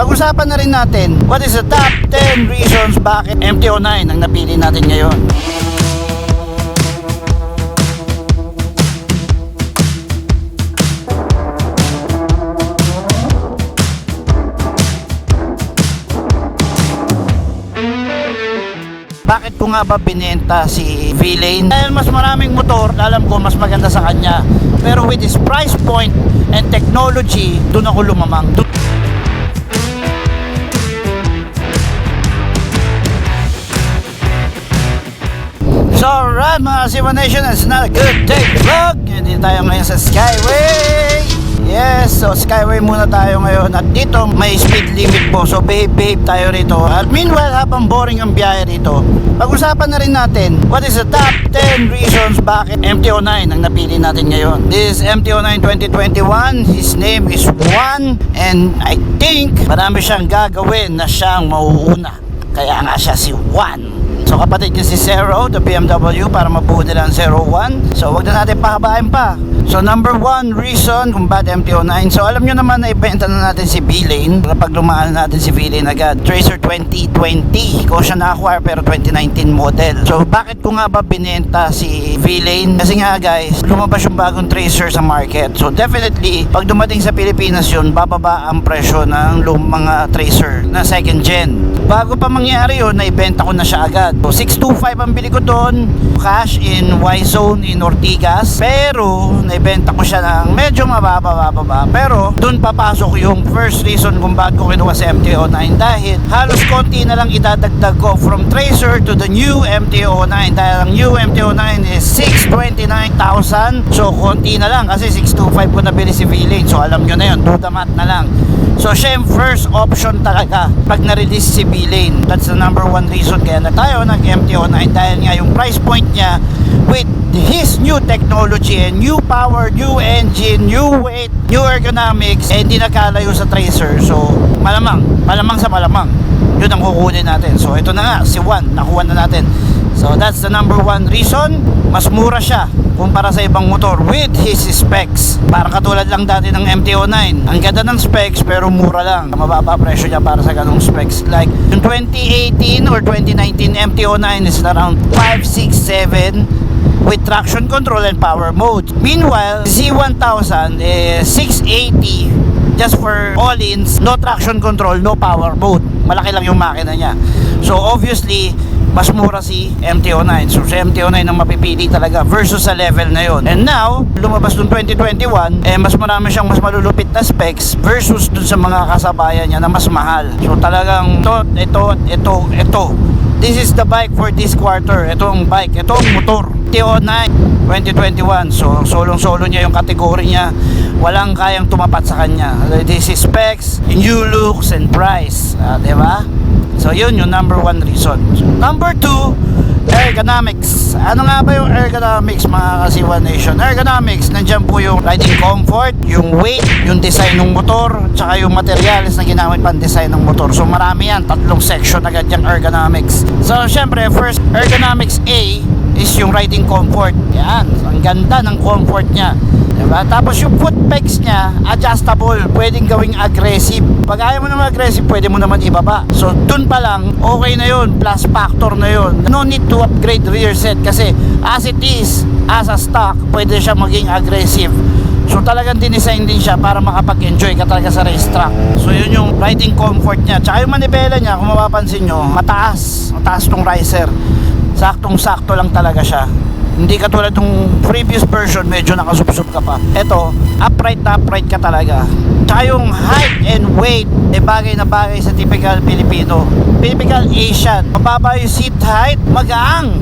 Pag-usapan na rin natin, what is the top 10 reasons bakit MT-09 ang napili natin ngayon. Bakit ko nga ba binenta si V-Lane? Dahil mas maraming motor, alam ko mas maganda sa kanya. Pero with his price point and technology, doon ako lumamang. So alright mga Siwa Nation, it's not a good day vlog. Hindi tayo ngayon sa Skyway. Yes, so Skyway muna tayo ngayon. At dito may speed limit po, so behave tayo rito. At meanwhile, habang boring ang biyahe rito, pag-usapan na rin natin, what is the top 10 reasons bakit MT-09 ang napili natin ngayon. This is MT-09 2021. His name is Juan. And I think marami siyang gagawin na siyang mauuna. Kaya nga siya si Juan. So kapatid niya si Zero, the BMW, para mabuo nila ang 01. So wag na natin pahabain pa. So number 1 reason kung bakit MT-09. So alam nyo naman na ibenta na natin si V-Lane. Kapag lumaan natin si V-Lane agad, Tracer 2020. Ko siya na-acquire pero 2019 model. So bakit ko nga ba binenta si V-Lane? Kasi nga guys, lumabas yung bagong Tracer sa market. So definitely, pag dumating sa Pilipinas yun, bababa ang presyo ng mga Tracer na second gen. Bago pa mangyari yun, naibenta ko na siya agad. So 625 ang bili ko doon, cash in Y-Zone in Ortigas. Pero naibenta ko siya ng medyo mababa. Pero doon papasok yung first reason kung bakit ko kinuha sa MT-09. Dahil halos konti na lang idadagdag ko from Tracer to the new MT-09. Dahil ang new MT-09 is 629,000. So konti na lang kasi 625 ko nabili si V-Lane. So alam nyo na yun, do the math na lang. So siya yung first option talaga pag na-release si V-Lane. That's the number 1 reason kaya na tayo ng MT-09. Dahil nga yung price point niya with his new technology and new power, new engine, new weight, new ergonomics, hindi nakalayo sa Tracer. So malamang sa malamang yun ang kukunin natin. So ito na nga, si Juan, nakuha na natin. So that's the number 1 reason. Mas mura siya kumpara sa ibang motor with his specs. Para katulad lang dati ng MT-09. Ang ganda ng specs pero mura lang. Mababa presyo niya para sa ganong specs. Like yung 2018 or 2019 MT-09 is around 567 with traction control and power mode. Meanwhile, Z1000 is 680 just for all-ins, no traction control, no power mode. Malaki lang yung makina niya. So obviously, mas mura si MT-09. So si MT-09 ang mapipili talaga versus sa level na yon. And now, lumabas noong 2021, mas marami siyang mas malulupit na specs versus dun sa mga kasabayan niya na mas mahal. So talagang ito. This is the bike for this quarter. Ito ang bike, ito ang motor. MT-09 2021. So solong-solo niya yung kategory niya. Walang kayang tumapat sa kanya. This is specs, new looks, and price. Diba? So yun yung number 1 reason. Number 2, ergonomics. Ano nga ba yung ergonomics mga Kasiwa Nation? Ergonomics, nandyan po yung riding comfort, yung weight, yung design ng motor, tsaka yung materials na ginamit pang design ng motor. So marami yan, 3 section agad yung ergonomics. So syempre, first, ergonomics A is yung riding comfort. Yan, ang ganda ng comfort niya. Diba? Tapos yung foot pegs niya, adjustable, pwedeng gawing aggressive. Pag ayaw mo naman aggressive, pwede mo naman ibaba. So dun pa lang, okay na yun, plus factor na yun. No need to upgrade rear set kasi as it is, as a stock, pwede siya maging aggressive. So talagang dinesign din siya para makapag-enjoy ka talaga sa racetrack. So yun yung riding comfort niya. Tsaka yung manibela niya, kung mapapansin nyo, mataas tong riser. Saktong-sakto lang talaga siya. Hindi katulad ng previous version, medyo nakasubsob ka pa. Ito, upright ka talaga. Tsaka yung height and weight, bagay na bagay sa typical Pilipino. Typical Asian. Mababa yung seat height, magaang.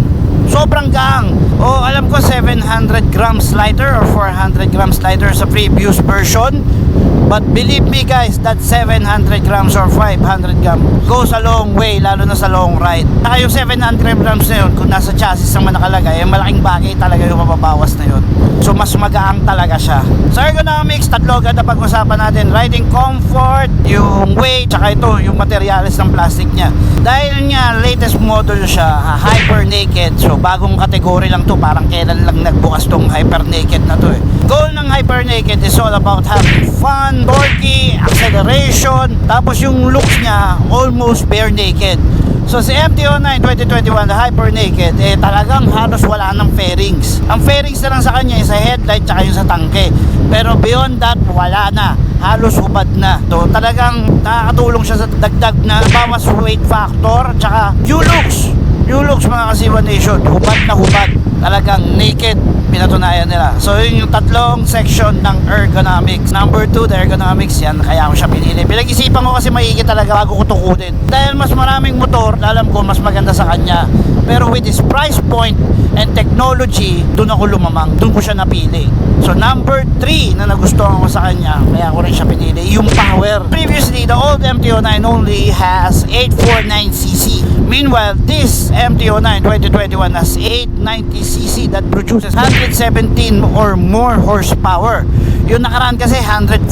Sobrang gaang. Alam ko 700 grams lighter or 400 grams lighter sa previous version. But believe me guys, that 700 grams or 500 grams goes a long way, lalo na sa long ride. Saka yung 700 grams na yun, kung nasa chassis naman nakalagay, malaking bagay talaga yung mababawas na yun. So mas magaang talaga siya. Sa ergonomics, 3 agad na pag-usapan natin. Riding comfort, yung weight, saka ito, yung materials ng plastic niya. Dahil nga, latest model siya, hyper naked. So bagong kategory lang to, parang kailan lang nagbukas tong hyper naked na to eh. Goal ng hyper naked is all about having fun, torquey, acceleration, tapos yung looks niya almost bare naked. So si MT-09 2021 Hyper Naked talagang halos wala ng fairings. Ang fairings na lang sa kanya sa headlight tsaka yung sa tangke. Pero beyond that wala na. Halos hubad na. So talagang nakakatulong siya sa dagdag na bawas weight factor tsaka new looks mga Kasiwa Nation. Hubad na hubad. Talagang naked pinatunayan nila. So yun yung tatlong section ng ergonomics. Number 2, the ergonomics, yan kaya ko siya pinili. Pinag-isipan ko kasi maigi talaga bago ko tukutin. Dahil mas maraming motor, alam ko mas maganda sa kanya. Pero with his price point and technology, doon ako lumamang. Doon ko siya napili. So number 3 na nagustuhan ko sa kanya, kaya ko rin siya pinili, yung power. Previously, the old MT-09 only has 849cc. Meanwhile, this MT-09 2021 has 890cc that produces 117 or more horsepower. Yung nakaraan kasi 114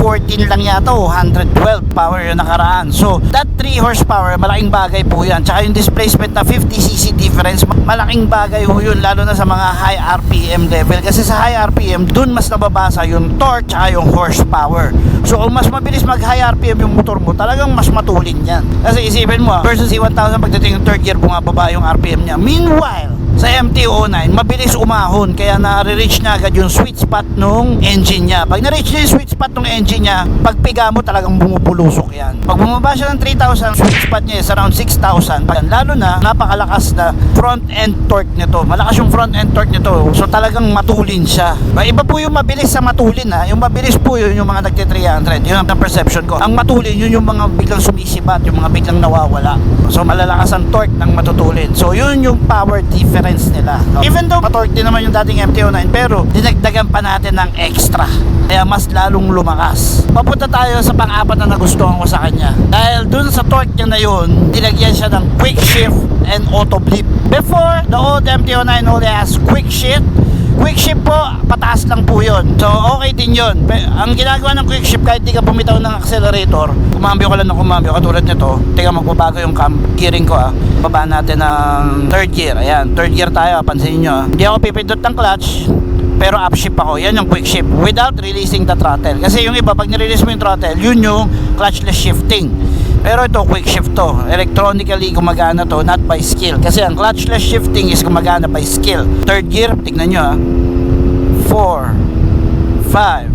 lang yata o 112 power yung nakaraan. So that 3 horsepower, malaking bagay po yan. Tsaka yung displacement na 50cc difference, malaking bagay po yun, lalo na sa mga high RPM level. Kasi sa high RPM, dun mas nababasa yung torque tsaka yung horsepower. So kung mas mabilis mag high RPM yung motor mo, talagang mas matulin yan. Kasi isipin mo, versus C1000 pagdating yung third gear, bumababa yung RPM niya. Meanwhile, sa MT-09, mabilis umahon, kaya na-reach na agad yung sweet spot nung engine niya. Pag na-reach niya yung sweet spot nung engine niya, pagpiga mo talagang bumubulusok yan. Pag bumaba siya ng 3,000, sweet spot niya is around 6,000. Lalo na, napakalakas na front end torque nito. Malakas yung front end torque nito, so talagang matulin siya. Iba po yung mabilis sa matulin ha. Yung mabilis po yun yung mga nagti-300. Yun ang perception ko. Ang matulin, yun yung mga biglang sumisibat, yung mga biglang nawawala. So malalakas ang torque ng matutulin. So yun yung power difference nila. Even though matorque din naman yung dating MT-09, pero dinagdagan pa natin ng extra. Kaya mas lalong lumakas. Papunta tayo sa pang-apat na nagustuhan ko sa kanya. Dahil dun sa torque niya na yun, dinagyan siya ng quick shift and auto blip. Before, the old MT-09 only has quick shift. Quick shift po, pataas lang po yun. So okay din yun. Ang ginagawa ng quick shift, kahit di ka bumitaw ng accelerator, kumambyo ka lang ng kumambyo, katulad nito. Tingnan, magbabago yung gearing ko Baba natin ng third gear. Ayan, third gear tayo, pansinin nyo Hindi ako pipindot ng clutch, pero upshift ako. Yan yung quick shift without releasing the throttle. Kasi yung iba, pag nirelease mo yung throttle, yun yung clutchless shifting. Pero ito, quick shift to. Electronically gumagana to, not by skill. Kasi ang clutchless shifting is gumagana by skill. Third gear, tignan nyo 4, 5,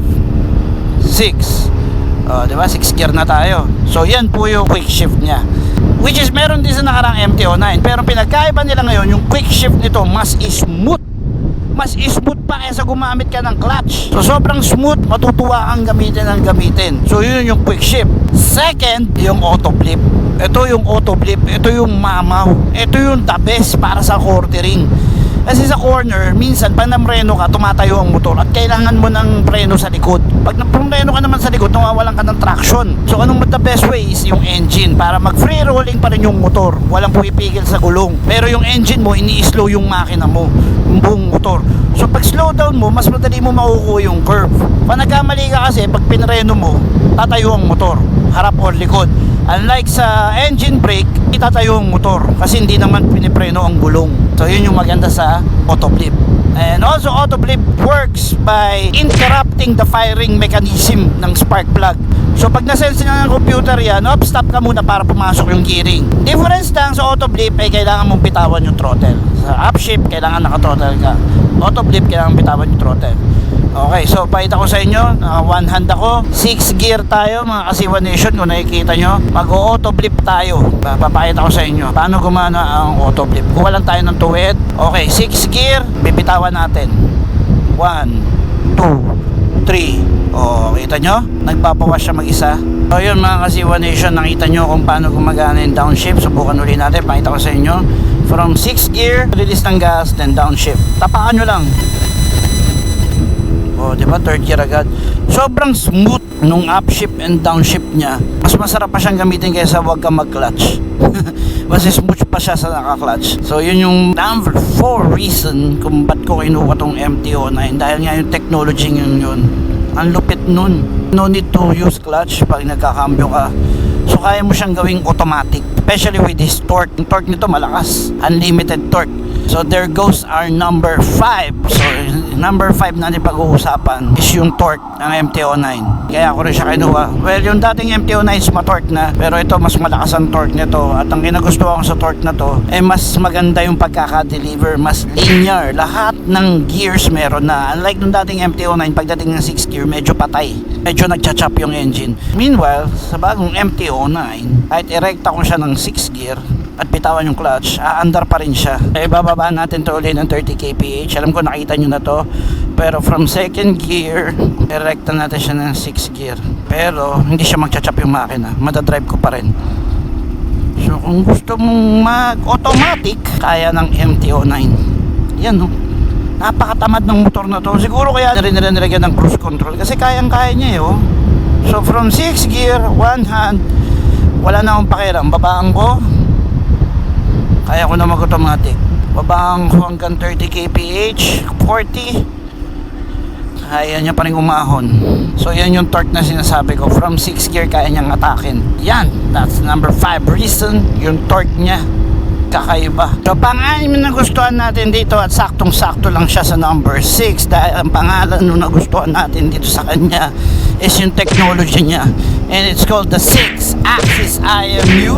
6. Diba? 6 gear na tayo. So yan po yung quick shift niya. Which is meron din sa nakarang MT-09. Pero pinagkaiba nila ngayon, yung quick shift nito mas smooth. Mas smooth pa kaysa gumamit ka ng clutch. So sobrang smooth, matutuwa kang gamitin ng gamitin. So yun yung quick shift. Second, yung auto blip. Ito yung auto blip, ito yung mamaw. Ito yung the best para sa quartering. Kasi sa corner, minsan pag namreno ka, tumatayo ang motor at kailangan mo ng preno sa likod. Pag namreno ka naman sa likod, nawawalan ka ng traction. So anong the best way is yung engine para mag free rolling pa rin yung motor. Walang pumipigil sa gulong. Pero yung engine mo, ini-slow yung makina mo, yung buong motor. So pag slow down mo, mas madali mo makukuha yung curve. Pag nagkamali ka kasi, pag pinreno mo, tatayo ang motor, harap or likod. Unlike sa engine brake, itatayo ang motor kasi hindi naman pinipreno ang gulong. So yun yung maganda sa auto blip. And also auto blip works by interrupting the firing mechanism ng spark plug. So pag nasense nga ng computer yan, stop ka muna para pumasok yung gearing. Difference lang sa auto blip ay kailangan mong bitawan yung throttle. Sa upshift, kailangan naka-throttle ka. Auto blip, kailangan bitawan yung throttle. Okay, so pakita ko sa inyo, one hand ako, 6 gear tayo mga Kasiwa Nation. Kung nakikita nyo, mag-auto blip tayo. Papakita ko sa inyo paano gumana ang auto blip. Kuha lang tayo ng tuwid. Okay, 6 gear, bibitawan natin. 1, 2, 3. Kita nyo? Nagpapawas siya mag-isa. So yun mga Kasiwa Nation, nakita nyo kung paano gumagana yung downshift. Subukan ulit natin, pakita ko sa inyo. From 6 gear, release ng gas, then downshift. Tapakan nyo lang. Diba? Third gear agad. Sobrang smooth nung upshift and downshift niya. Mas masarap pa siyang gamitin kaysa wag kang mag-clutch. Mas smooth pa siya sa naka-clutch. So yun yung number 4 reason kung ba't ko kinuha tong MT-09. Dahil nga yung technology yun. Ang lupit nun. No need to use clutch pag nagkakambyo ka. So kaya mo siyang gawing automatic. Especially with this torque. Yung torque nito malakas. Unlimited torque. So there goes our number 5. So number 5 natin pag-uusapan is yung torque ng MT-09. Kaya ako rin siya kinuha. Well, yung dating MT-09 is matorque na, pero ito mas malakas ang torque nito. At ang ginagustuhan ko sa torque na to ay mas maganda yung pagkaka-deliver, mas linear. Lahat ng gears meron na. Unlike nung dating MT-09, pagdating ng 6 gear, medyo patay. Medyo nagcha-chop yung engine. Meanwhile, sa bagong MT-09, kahit erekta ko siya ng 6 gear at bitawan yung clutch, aandar pa rin siya. Eh, bababa natin to ulit ng 30 kph. Alam ko nakita nyo na to. Pero from second gear, erekta natin siya ng 6 gear. Pero hindi siya magcha-chop yung makina. Madadrive ko pa rin. So kung gusto mong mag-automatic, kaya ng MT-09. Yan, no? Napakatamad ng motor na to. Siguro kaya rin nilagyan ng cruise control kasi kayang-kaya niya eh, oh. So from 6 gear, one hand, wala na akong pakiram. Babaan ko, kaya ko na mag-automatic. Babaan ko hanggang 30 kph, 40, kaya niya pa rin umahon. So yan yung torque na sinasabi ko. From 6 gear kaya niyang atakin. Yan, that's number 5 reason. Yung torque niya kakaiba. So pang-anim na nagustuhan natin dito, at saktong-sakto lang siya sa number 6 dahil ang pangalan nung nagustuhan natin dito sa kanya is yung technology niya, and it's called the 6-axis IMU.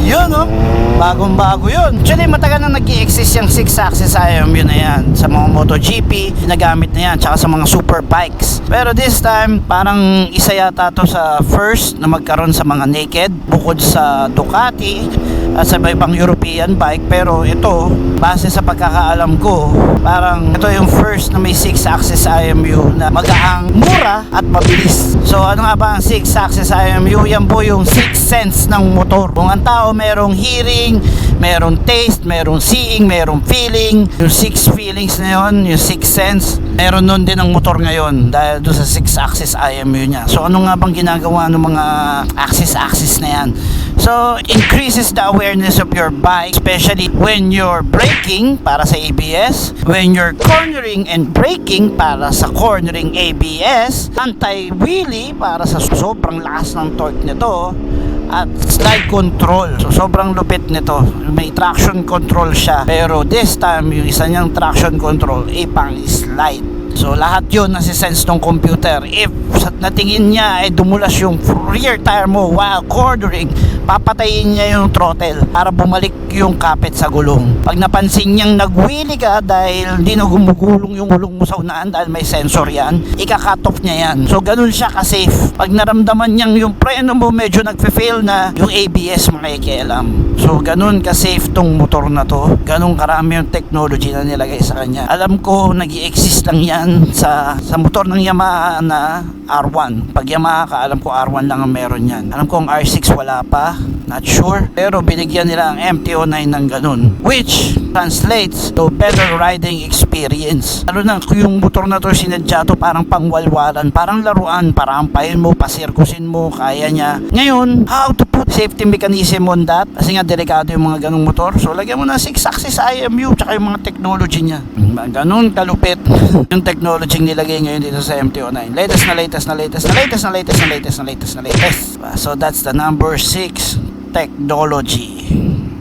Yun, no? Bagong-bago yun. Actually, matagal na nag-i-exist yung 6-axis IMU na yan sa mga MotoGP. Ginagamit na yan, tsaka sa mga super bikes. Pero this time, parang isa yata to sa first na magkaroon sa mga naked, bukod sa Ducati at sa ibang European bike. Pero ito, base sa pagkakaalam ko, parang ito yung first na may 6-axis IMU na magaang, mura at mabilis. So ano nga ba ang 6-axis IMU? Yan po yung 6 sense ng motor. Kung ang tao merong hearing, merong taste, merong seeing, merong feeling, yung 6 feelings na yun, yung 6 sense, meron nun din ang motor ngayon dahil doon sa 6-axis IMU niya. So ano nga bang ginagawa ng mga axis na yan? So increases the awareness of your bike, especially when you're braking para sa ABS, when you're cornering and braking para sa cornering ABS, anti-wheelie para sa sobrang lakas ng torque nito, at slide control. So sobrang lupit nito. May traction control siya, pero this time yung isa niyang traction control ay pang slide. So lahat yun nasisense ng computer. If natingin niya ay dumulas yung rear tire mo while cornering, papatayin niya yung throttle para bumalik yung kapit sa gulong. Pag napansin niyang nag-wheelie ka dahil hindi na gumugulong yung gulong mo sa unahan dahil may sensor yan, ika-cut off niya yan. So ganun siya ka-safe. Pag naramdaman niyang yung preno mo medyo nagfe-fail na, yung ABS makikialam. So ganun ka-safe tong motor na to. Ganun karami yung technology na nilagay sa kanya. Alam ko nag-i-exist lang yan sa motor ng Yamaha na R1. Pag Yamaha ka, alam ko R1 lang ang meron yan. Alam ko ang R6 wala pa, not sure. Pero binigyan nila ang MT-09 ng ganun, which translates to better riding experience. Lalo na yung motor na to sinadya to parang pangwalwalan, parang laruan, para ampayin mo, pasirkusin mo, kaya niya. Ngayon, how to put safety mechanism on that? Kasi nga delikado yung mga ganung motor. So lagyan mo na 6-axis IMU tsaka yung mga technology niya. Ganun kalupit yung technology nilagay ngayon dito sa MT-09. Latest. So that's the number 6 technology.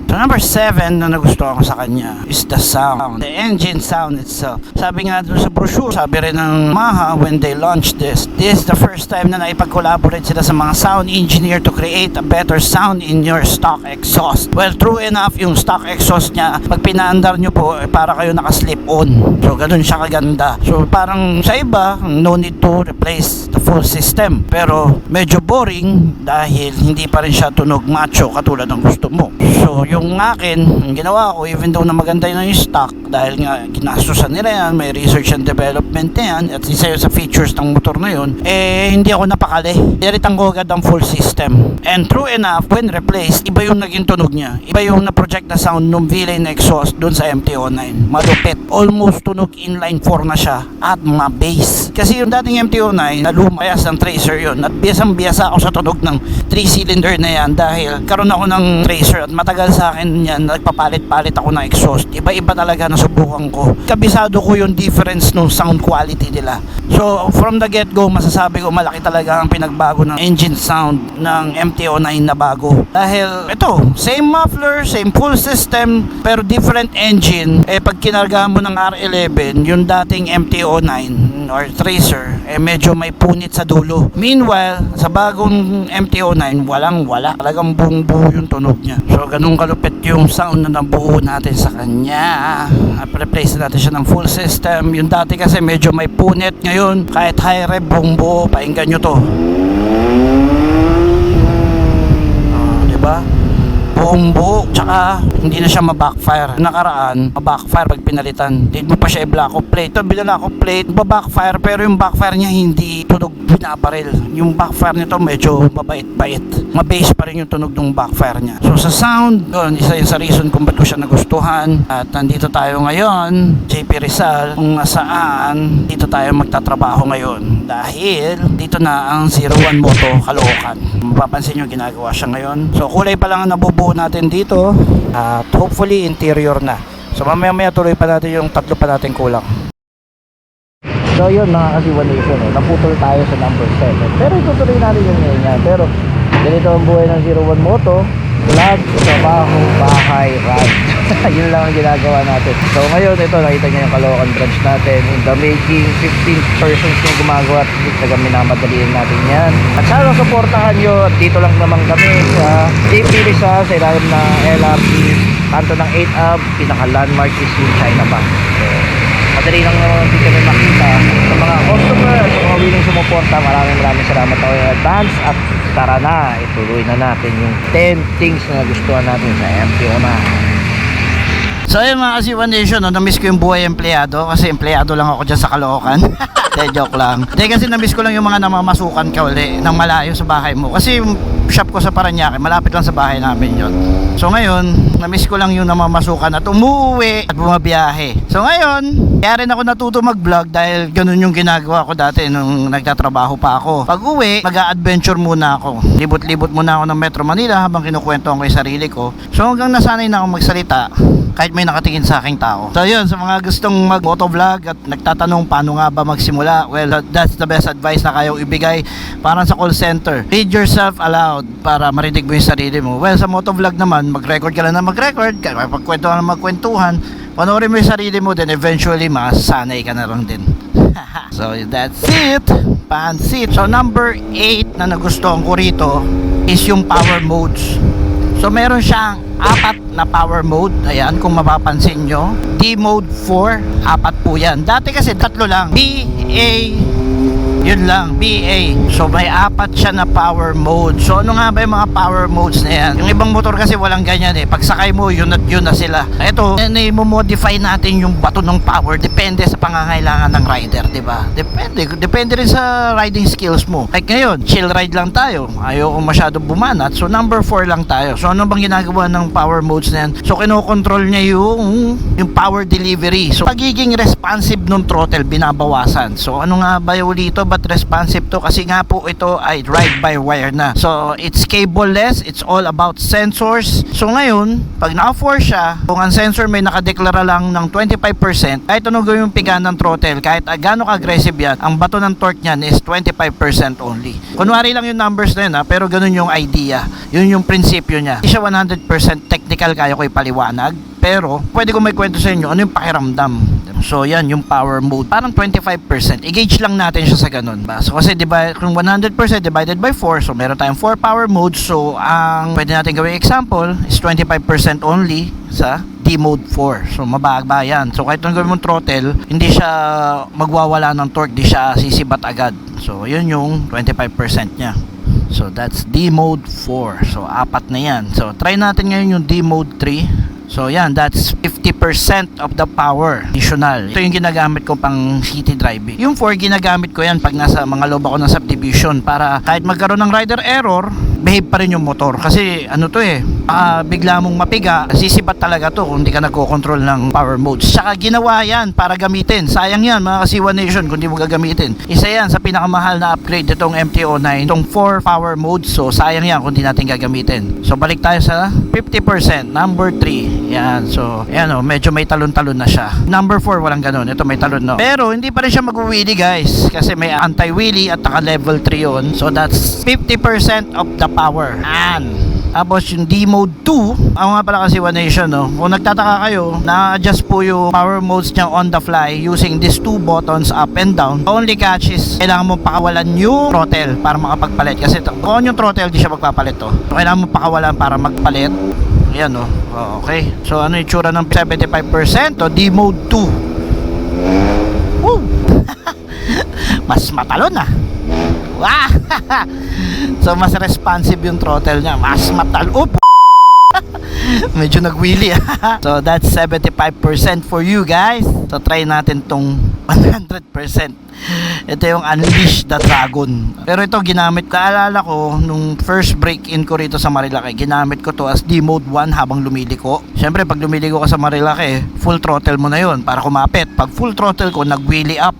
So number 7 na nagustuhan ko sa kanya is the sound, the engine sound itself. Sabi nga doon sa brochure, sabi rin ng Yamaha when they launched this is the first time na naipag-collaborate sila sa mga sound engineer to create a better sound in your stock exhaust. Well, true enough, yung stock exhaust niya, pag pinaandar nyo po, para kayo naka-slip on. So ganun siya kaganda. So parang sa iba, no need to replace the full system. Pero medyo boring dahil hindi pa rin siya tunog macho katulad ng gusto mo. So yung akin, ang ginawa ko, even though na maganda yun yung stock, dahil nga ginastusan nila yan, may research and development na yan, at isa yun sa features ng motor na yun, eh hindi ako napakali. Diritan ko agad ang full system. And true enough, when replaced, iba yung naging tunog niya. Iba yung na-project na sound ng V-Lane exhaust dun sa MT-09. Malupit. Almost tunog inline 4 na siya at mga bass. Kasi yung dating MT-09, na lumayas ng tracer yun, at biyasang-biyasa ako sa tunog ng 3-cylinder na yan dahil karoon ako ng tracer at matagal sa akin yan, nagpapalit-palit ako ng exhaust. Iba-iba talaga na nasubukan ko. Kabisado ko yung difference ng sound quality nila. So from the get-go, masasabi ko malaki talaga ang pinagbago ng engine sound ng MT-09 na bago. Dahil ito, same muffler, same full system, pero different engine. Pag kinarga mo ng R11, yung dating MT-09 or Tracer, medyo may punit sa dulo. Meanwhile, sa bagong MT-09, wala. Talagang buong-buo yung tunog niya. So ganun kalupit yung sound na nabuo natin sa kanya. Replace natin siya ng full system. Yung dati kasi medyo may punit. Ngayon, kahit high rev, buong-buo, painggan nyo to. Diba? Buong buo, tsaka hindi na siya mabackfire. Nakaraan, mabackfire pag pinalitan. Hindi mo pa siya i-black off plate. Ito, binala ko plate, mabackfire, pero yung backfire niya hindi tunog binabaril. Yung backfire nito medyo mabait-bait. Mabase pa rin yung tunog ng backfire niya. So sa sound, yun, isa yung sa reason kung ba't ko siya nagustuhan. At nandito tayo ngayon, JP Rizal, kung nasaan dito tayo magtatrabaho ngayon. Dahil dito na ang 01 Moto Caloocan. Mapapansin nyo, ginagawa siya ngayon. So kulay pa lang ang nabubuo natin dito. At hopefully interior na. So mamaya tuloy pa natin yung tatlo pa natin kulang. So yun mga kasiwa nation, naputol tayo sa number 7. Pero itutuloy natin yung ngayon yan. Pero ganito ang buhay ng 01 Moto. Vlog, trabaho, bahay, ride. Yun lang ang ginagawa natin. So ngayon, ito, nakita nyo yung Caloocan branch natin. In the making, 15 persons yung gumagawa at talagang minamadaliin natin yan. At sana supportahan nyo. At dito lang naman kami sa JP Rizal, sa ilalim na LRT, kanto ng 8 Ave. Pinaka-landmark is yung China Bank. So, madali lang naman hindi kami makita. Sa mga customer, sa mga willing sumuporta, maraming salamat tayo in advance. At tara na, ituloy na natin yung 10 things na gustuhan natin sa MT-09. So ayun mga kasiwa nation, na-miss ko yung buhay empleyado kasi empleyado lang ako dyan sa Caloocan. Joke lang. Kasi na-miss ko lang yung mga namamasukan ka uli ng malayo sa bahay mo. Kasi yung shop ko sa Parañaque, malapit lang sa bahay namin yon. So ngayon, na-miss ko lang yung namamasukan at umuwi at bumabiyahe. So ngayon, kaya rin ako natuto mag-vlog dahil ganun yung ginagawa ko dati nung nagtatrabaho pa ako. Pag uwi, mag-a-adventure muna ako. Libot-libot muna ako ng Metro Manila habang kinukwento ko yung sarili ko. So hanggang nasanay na ako magsalita kahit may nakatingin sa aking tao. So yun, sa mga gustong mag-motovlog at nagtatanong paano nga ba magsimula, well, that's the best advice na kayong ibigay para sa call center. Read yourself aloud para marinig mo yung sarili mo. Well, sa motovlog naman, mag-record ka lang na mag-record, magkwentuhan na magkwentuhan, panoorin mo yung sarili mo, then eventually masasanay ka na lang din. So that's it, pansit. So number 8 na nagustuhan ko rito is yung power modes. So meron siyang 4 na power mode. Ayan, kung mapapansin nyo, D mode 4, 4 po yan. Dati kasi 3 lang, B, A, yun lang, BA. So may 4 siya na power mode. So ano nga ba yung mga power modes na yan? Yung ibang motor kasi walang ganyan eh. Pag sakay mo, yun na sila. Ito, i-modify natin yung bato ng power. Depende sa pangangailangan ng rider, di ba? Depende rin sa riding skills mo. Like ngayon, chill ride lang tayo. Ayoko masyado bumanat. So number 4 lang tayo. So ano bang ginagawa ng power modes na yan? So kinokontrol niya yung power delivery. So pagiging responsive ng throttle, binabawasan. So ano nga ba yung dito? But responsive to kasi nga po ito ay ride-by-wire na. So it's cable-less, it's all about sensors. So ngayon, pag naka-4 siya, kung ang sensor may nakadeklara lang ng 25%, kahit ano gawin yung pigaan ng throttle, kahit gaano ka-aggressive yan, ang bato ng torque niyan is 25% only. Kunwari lang yung numbers na yun pero ganun yung idea. Yun yung prinsipyo niya. Hindi siya 100% technical, kaya ko ipaliwanag. Pero, pwede ko may kwento sa inyo, ano yung pakiramdam. So, yan, yung power mode. Parang 25%. I-gauge lang natin siya sa ganun ba? So, kasi diba, kung 100% divided by 4, so meron tayong 4 power modes. So, ang pwede natin gawing example is 25% only sa D mode 4. So, mababa yan. So, kahit nung gawin mong throttle, hindi siya magwawala ng torque, di siya sisibat agad. So, yun yung 25% niya. So, that's D mode 4. So, 4 na yan. So, try natin ngayon yung D mode 3. So yan, that's 50% of the power additional. Ito yung ginagamit ko pang city driving. Yung 4 ginagamit ko yan pag nasa mga loob ako ng subdivision para kahit magkaroon ng rider error, behave pa rin yung motor. Kasi ano to bigla mong mapiga, sisipat talaga to kung hindi ka nagko-control ng power modes. Tsaka ginawa yan para gamitin. Sayang yan mga Kasiwa Nation kung di mo gagamitin. Isa yan sa pinakamahal na upgrade itong MT-09, itong 4 power modes. So sayang yan kung di natin gagamitin. So balik tayo sa 50%, number 3. Yan, so yan medyo may talon-talon na siya. Number 4 walang ganun, ito may talon no. Pero hindi pa rin siya mag-wheelie guys, kasi may anti-wheelie at naka level 3 yun. So that's 50% of the power. Tapos yung D-Mode 2, ako nga pala Kasiwa Nation kung nagtataka kayo, na-adjust po yung power modes niya on the fly using these 2 buttons up and down. The only catch is kailangan mo pakawalan yung throttle para makapagpalit, kasi kung yung throttle di siya magpapalit so kailangan mo pakawalan para magpalit. Ayan okay. So ano yung tsura ng 75% D-Mode 2. Woo! Mas matalon Wow! So mas responsive yung throttle niya, mas matalon. Medyo nag-wheelie So that's 75% for you guys. So try natin tong 100%. Ito yung Unleash the Dragon. Pero ito ginamit, kaalala ko nung first break-in ko rito sa Marilaki, ginamit ko to as D-Mode 1 habang lumiliko. Siyempre pag lumiliko ka sa Marilaki, full throttle mo na yon para kumapit. Pag full throttle ko, nag-wheelie up.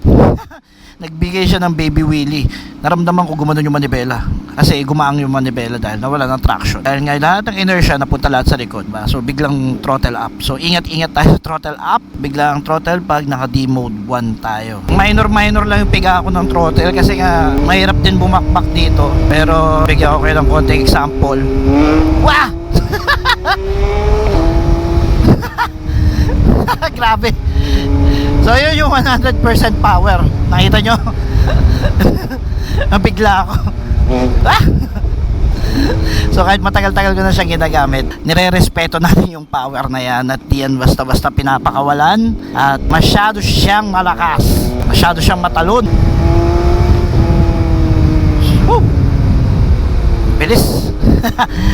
Nagbigay siya ng baby wheelie. Naramdaman ko gumanon yung manibela. Kasi gumaang yung manibela dahil nawala ng traction. Dahil nga lahat ng inertia napunta lahat sa likod ba? So biglang throttle up. So ingat-ingat tayo sa throttle up. Biglang throttle pag naka D-Mode 1 tayo. Minor lang yung piga ako ng throttle kasi nga mahirap din bumakbak dito. Pero bigyan ko kayo ng konting example. Wah! Grabe. So yun yung 100% power. Nakita nyo? Nabigla ako. So kahit matagal-tagal ko na siyang ginagamit, nire-respeto natin yung power na yan at yan basta-basta pinapakawalan. At masyado siyang malakas, masyado siyang matalon. Woo! Bilis.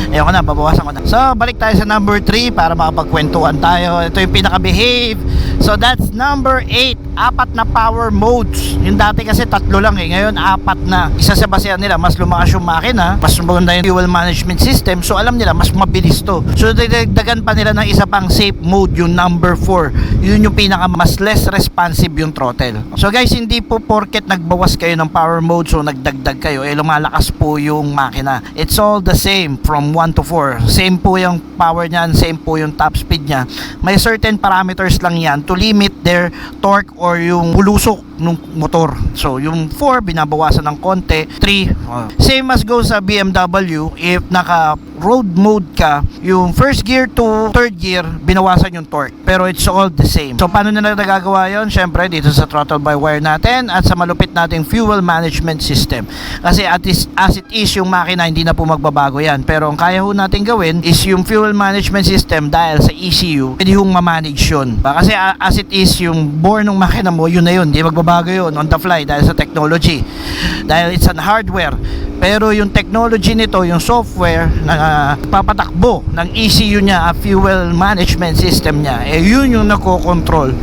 Ayoko na, babawasan ko na. So balik tayo sa number 3 para makapagkwentuhan tayo. Ito yung pinaka-behave. So that's number 8. 4 na power modes. Yung dati kasi 3 lang ngayon 4 na. Isa sa basehan nila, mas lumakas yung makina, mas maganda yung fuel management system. So alam nila mas mabilis to. So dagdagan pa nila ng isa pang safe mode, yung number 4. Yun yung pinaka mas less responsive yung throttle. So guys, hindi po porket nagbawas kayo ng power mode so nagdagdag kayo lumalakas po yung makina. It's all the same from 1 to 4. Same po yung power niyan, same po yung top speed niya. May certain parameters lang yan to limit their torque or yung pulusok ng motor. So yung 4 binabawasan ng konti, 3 same as goes sa BMW. If naka road mode ka, yung first gear to third gear binawasan yung torque, pero it's all the same. So paano nila nagagawa yun? Syempre dito sa throttle by wire natin at sa malupit nating fuel management system. Kasi as it is yung makina, hindi na po magbabago yan. Pero ang kaya ho natin gawin is yung fuel management system dahil sa ECU, pwede hong ma-manage yun. Kasi as it is yung bore ng makina mo, yun na yun, hindi magbabago yun on the fly dahil sa technology, dahil it's an hardware. Pero yung technology nito, yung software na papatakbo ng ECU niya, fuel management system niya, yun yung nako-control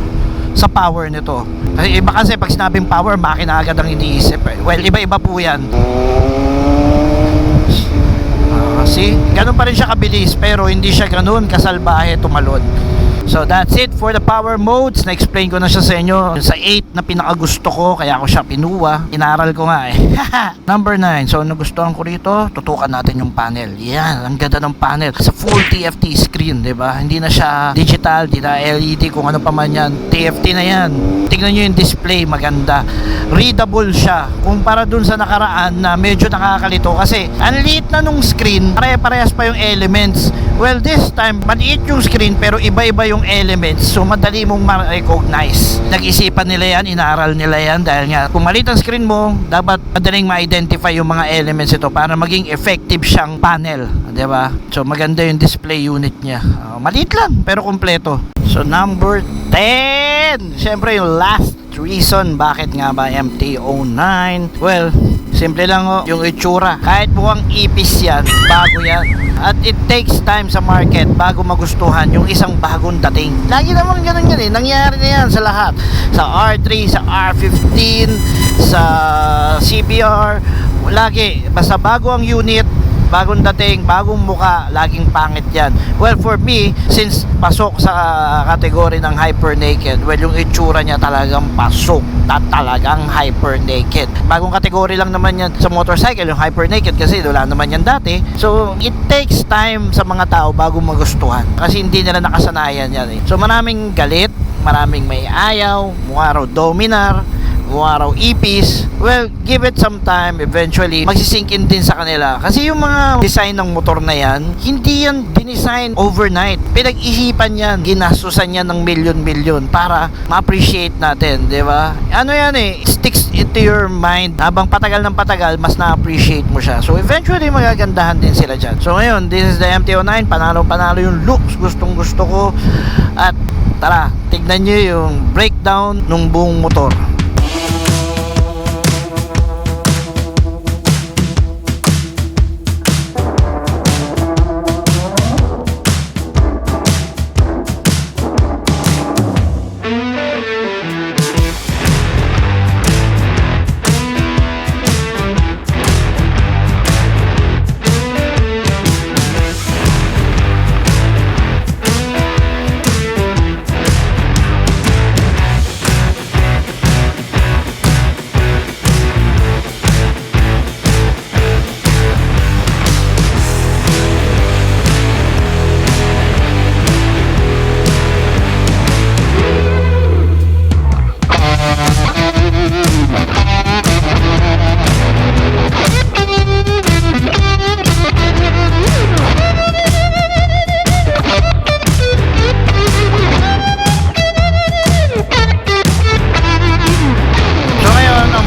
sa power nito. Kasi iba kasi pag sinabing power, makina agad ang iniisip. Well, iba-iba po yan. See? Ganun pa rin siya kabilis, pero hindi siya ganun kasalbahe tumalon. So that's it for the power modes. Na-explain ko na siya sa inyo. Sa 8 na pinakagusto ko, kaya ako siya pinuha. Inaral ko nga Number 9. So nagustuhan ko rito, tutukan natin yung panel. Yan, ang ganda ng panel. Sa full TFT screen, diba? Hindi na siya digital, hindi na LED, kung ano pa man yan. TFT na yan. Tingnan nyo yung display, maganda. Readable siya. Kumpara dun sa nakaraan na medyo nakakalito kasi ang liit na nung screen, pare-parehas pa yung elements. Well, this time, maliit yung screen pero iba-iba yung elements, so madali mong ma-recognize. Nag-isipan nila yan, inaaral nila yan dahil nga kung maliit ang screen mo, dapat madaling ma-identify yung mga elements ito para maging effective siyang panel, diba? So maganda yung display unit niya. Maliit lang pero kumpleto. So number 10, syempre yung last reason bakit nga ba MT-09. Well, simple lang yung itsura. Kahit mukhang ipis yan, bago yan. At it takes time sa market bago magustuhan yung isang bagong dating. Lagi naman ganun yan nangyari na yan sa lahat. Sa R3, sa R15, sa CBR, lagi, basta bago ang unit, bagong dating, bagong muka, laging pangit yan. Well, for me, since pasok sa kategory ng hyper naked, well, yung itsura niya talagang pasok at talagang hyper naked. Bagong kategory lang naman yan sa motorcycle, yung hyper naked, kasi wala naman yan dati. So it takes time sa mga tao bago magustuhan kasi hindi nila nakasanayan yan eh. So maraming galit, maraming may ayaw, mukha raw dominar, mukha raw ipis. Well, give it some time, eventually magsisink in din sa kanila kasi yung mga design ng motor na yan, hindi yan dinesign overnight. Pinag-isipan yan, ginastusan yan ng milyon-milyon para ma-appreciate natin, di ba? Ano yan eh, sticks into your mind. Habang patagal ng patagal, mas na-appreciate mo siya. So eventually magagandahan din sila dyan. So ngayon, this is the MT-09. Panalo-panalo yung looks, gustong-gusto ko. At tara, tignan nyo yung breakdown ng buong motor.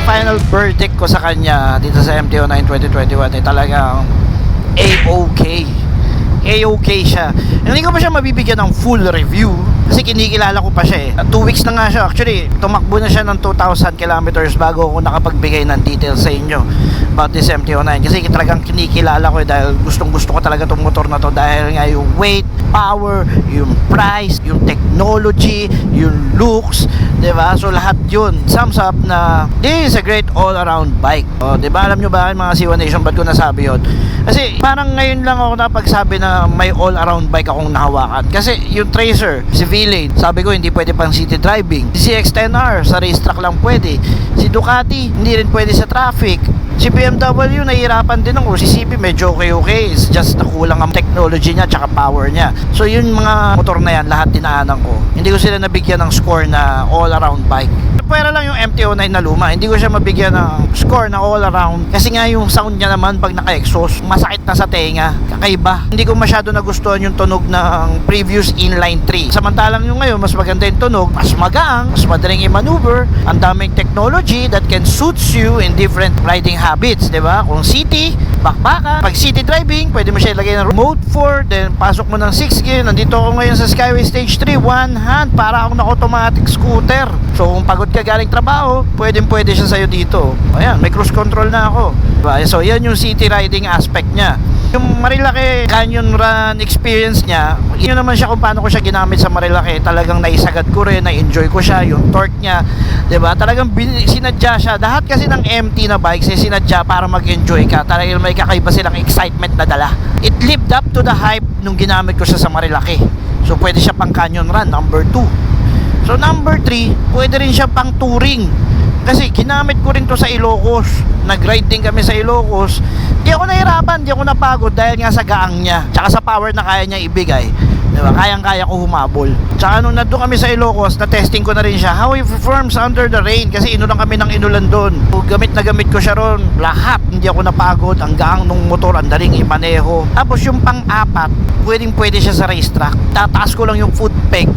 Final verdict ko sa kanya dito sa MT-09 2021 ay talagang A-OK. A-OK siya. Hindi ko pa siya mabibigyan ng full review kasi kinikilala ko pa siya eh. 2 weeks na nga siya. Actually, tumakbo na siya ng 2,000 kilometers bago ako nakapagbigay ng details sa inyo about this MT-09 kasi talagang kinikilala ko eh, dahil gustong gusto ko talaga itong motor na to dahil nga yung weight, power, yung price, yung technology, yung looks, diba? So lahat yun sums up na this is a great all-around bike. O, diba? Alam nyo ba mga C1 Nation, ba't ko nasabi yun? Kasi parang ngayon lang ako napagsabi na may all-around bike akong nahawakan. Kasi yung Tracer, si V-Lane, sabi ko hindi pwede pang city driving. Si CX-10R, sa racetrack lang pwede. Si Ducati, hindi rin pwede sa traffic. Si BMW, nahihirapan din ako. Si CP, medyo okay. It's just nakulang ang technology niya tsaka power niya. So yung mga motor na yan, lahat dinaanan ko. Hindi ko sila nabigyan ng score na all-around bike. Pwera lang yung MT-09 na luma. Hindi ko siya mabigyan ng score na all-around. Kasi nga yung sound niya naman pag naka-exhaust, masakit na sa tenga. Kakaiba. Hindi ko masyado nagustuhan yung tunog ng previous inline 3. Samantalang yung ngayon, mas maganda yung tunog. Mas magaang, mas madaling i-maneuver. Ang daming technology that can suits you in different riding habits, di ba? Kung city, bakbaka. Pag city driving, pwede mo siya ilagay ng mode 4, then pasok mo ng 6 gear. Nandito ako ngayon sa Skyway Stage 3, one hand, para akong na-automatic scooter. So kung pagod ka galing trabaho, pwede siya sa'yo dito. Ayan, may cruise control na ako. Diba? So yan yung city riding aspect niya. Yung Marilaki Canyon Run experience niya, yun naman siya kung paano ko siya ginamit sa Marilaki. Talagang naisagad ko rin, na-enjoy ko siya, yung torque niya, diba? Talagang sinadya siya. Lahat kasi ng MT na bikes ay sinadya para mag-enjoy ka. Talagang may kakaiba silang excitement na dala. It lived up to the hype nung ginamit ko siya sa Marilaki. So pwede siya pang Canyon Run, number 2. So number 3, pwede rin siya pang touring. Kasi ginamit ko rin to sa Ilocos. Nag-ride din kami sa Ilocos. Di ako nahirapan, di ako napagod dahil nga sa gaang niya. Tsaka sa power na kaya niya ibigay. Diba? Kayang-kaya ko humabol. Tsaka nung nandun kami sa Ilocos, na-testing ko na rin siya. How it performs under the rain. Kasi inulan kami ng inulan doon. Gamit na gamit ko siya ron. Lahat, hindi ako napagod. Ang gaang nung motor, ang daling imaneho. Tapos yung pang-apat, pwede siya sa racetrack. Tataas ko lang yung foot peg.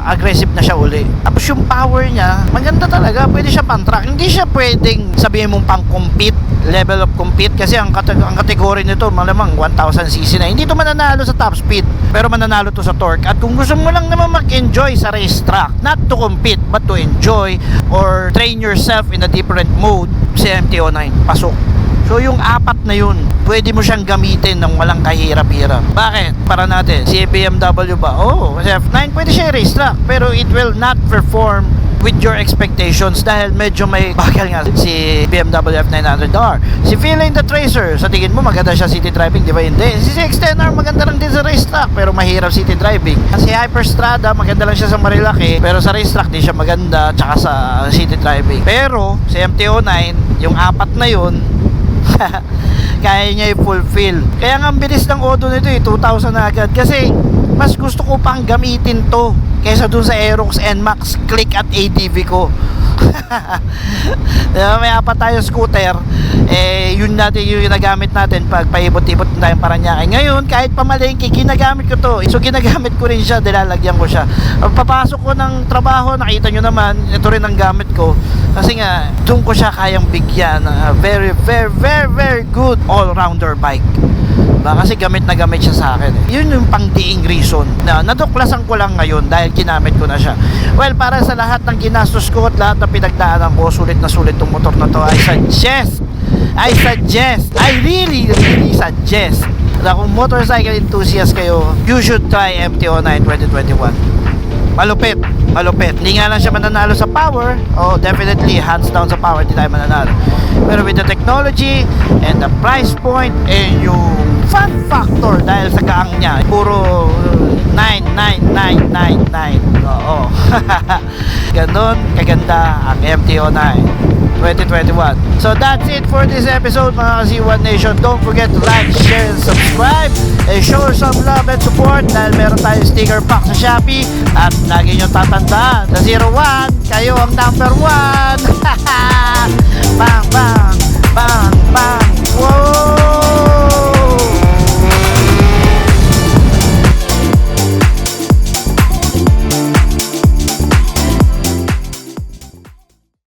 Aggressive na siya uli. Tapos yung power niya, maganda talaga. Pwede siya pang-track. Hindi siya pwedeng sabihin mong pang-compete, level of compete. Kasi ang kategory nito, malamang 1,000cc na. Hindi to mananalo sa top speed, pero mananalo to sa torque. At kung gusto mo lang naman mag-enjoy sa racetrack, not to compete, but to enjoy or train yourself in a different mode, si MT-09, pasok. So yung apat na yun, pwede mo siyang gamitin ng walang kahirap-hirap. Bakit? Para natin, si BMW ba? Oo, kasi F9 pwede siya i-racetrack, pero it will not perform with your expectations dahil medyo may bagal nga si BMW F900R. Si Feeling the Tracer, sa tingin mo maganda siya city driving, di ba? Hindi. Si CX-10R maganda lang din sa racetrack pero mahirap city driving. Si Hyperstrada maganda lang siya sa Marilaki pero sa racetrack di siya maganda tsaka sa city driving. Pero si MT-09, yung apat na yun kaya niya i-fulfill. Kaya nga ang bilis ng Odo nito 2,000 na agad kasi mas gusto ko pang gamitin to kaysa dun sa Aerox NMAX Click at ATV ko. Diba, may apat tayo scooter, yun natin yung ginagamit natin pag paibot-ibot tayong Paranaque. Ngayon kahit pamalengke ginagamit ko to, so ginagamit ko rin siya, nilalagyan ko siya papasok ko ng trabaho. Nakita nyo naman, ito rin ang gamit ko kasi nga doon ko siya kayang bigyan very very very very good all-rounder bike. Kasi gamit na gamit siya sa akin. Yun yung pang-diing reason na natuklasan ko lang ngayon dahil ginamit ko na siya. Well, para sa lahat ng ginastos ko at lahat ng pinagdaanan ko, sulit na sulit tong motor na to. I really suggest na kung motorcycle enthusiast kayo, you should try MT-09 2021. Malupit. Hindi nga lang siya mananalo sa power. Oh, definitely hands down sa power, hindi tayo mananalo. Pero with the technology and the price point and yung fun factor dahil sa gaang niya, puro 99999. Oo. Ganon kaganda ang MT-09 2021. So that's it for this episode mga ka-Z1 Nation. Don't forget to like, share, and subscribe. And show some love and support dahil meron tayong sticker pack sa Shopee. At lagi nyo tatandaan, sa 01, kayo ang number 1. Bang, bang, bang, bang.